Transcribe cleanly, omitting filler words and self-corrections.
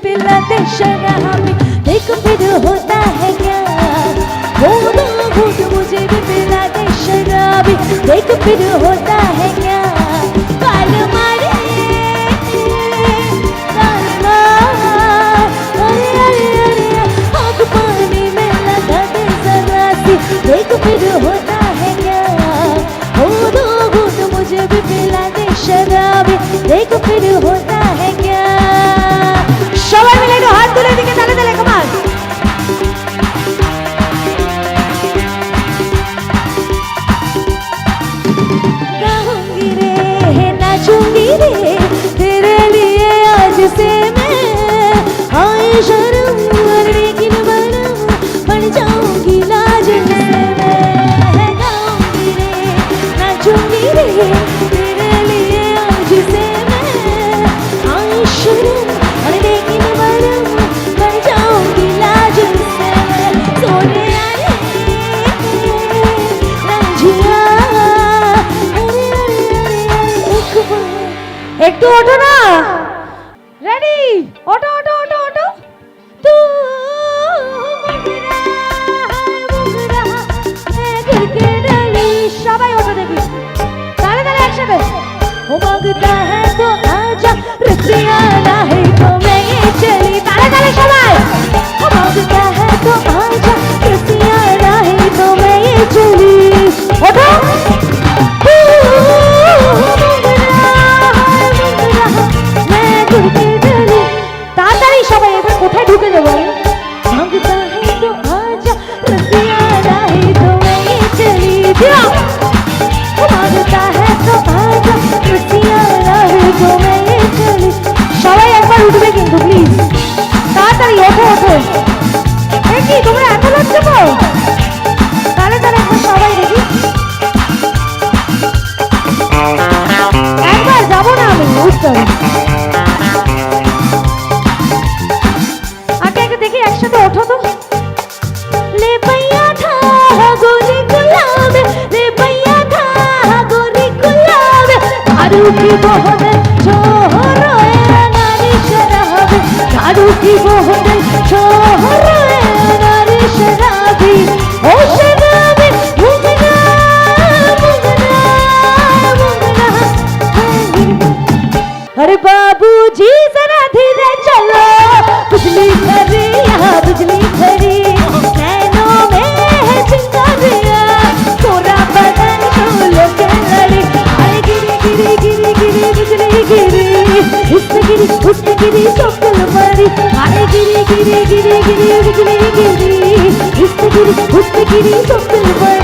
पिला दे शराबी, देखो फिर होता है क्या। हो दो घूंट मुझे भी पिला दे शराबी, देखो फिर होता है क्या। काल मारे काल मार, अरे अरे अरे आग पानी में लगा दे जरा सी, देखो फिर होता है क्या। हो दो घूंट मुझे भी पिला दे शराबी, देखो फिर होता है क्या। সবাই মিলে একটু হাত তুলে দিকে তালে তালে কমান। गाऊंगी रे नाचूंगी रे तेरे लिए आज से मैं, आए शर्म लेकिन बन जाऊंगी लाज से मैं। गाऊंगी रे नाचूंगी रे तेरे लिए आज से मैं, आए शर्म लेकिन बन जाऊंगी लाज से मैं। सोने आए रांझिया, একটু ওঠো না। রেডি, ওঠো ওঠো ওঠো ওঠো। তু সবাই ওঠো দেখি, তালে তালে একসাথে। ও মাগতা है तो आजा, रसिया ना है तो मैं ये चली, ताले ताले সবাই। ও मागता है तो आजा, रसिया ना है तो मैं ये चली। ওঠো। তাড়াতাড়ি সবাই এবার কোথায় ঢুকে যাবো। मांगता है तो आजा, रसिया ना है तो मैं ये चली। दिया। मांगता है तो आजा, रसिया ना है तो मैं ये चली। সবাই একবার উঠবে কিন্তু প্লিজ, তাড়াতাড়ি ওঠো ওঠো। এ কি তোমরা এত লাগছে তো, তাহলে তাহলে একবার সবাই দেখি। একবার যাবো না আমি উঠতে হবে। আগে আগে দেখি একসাথে ওঠো তো। ले भैया था गोरी गुलाब, ले भैया था गोरी गुलाब, दारू की बोतल छोरो नारी शराब, दारू की बोतल छोरो नारी शराबी। ओ शराबी मुगना मुगना मुगना। अरे बाबूजी जरा धीरे चलो, बिजली खरी यहाँ बिजली खरी, नैनों में है चिंगारियाँ, पूरा बदन फूलों के लड़ी। अरे गिरी गिरी गिरी गिरी बिजली गिरी, इसमें गिरी उसमें गिरी चौकल मारी। अरे गिरी गिरी गिरी गिरी बिजली गिरी, इसमें गिरी उसमें गिरी चौकल मारी।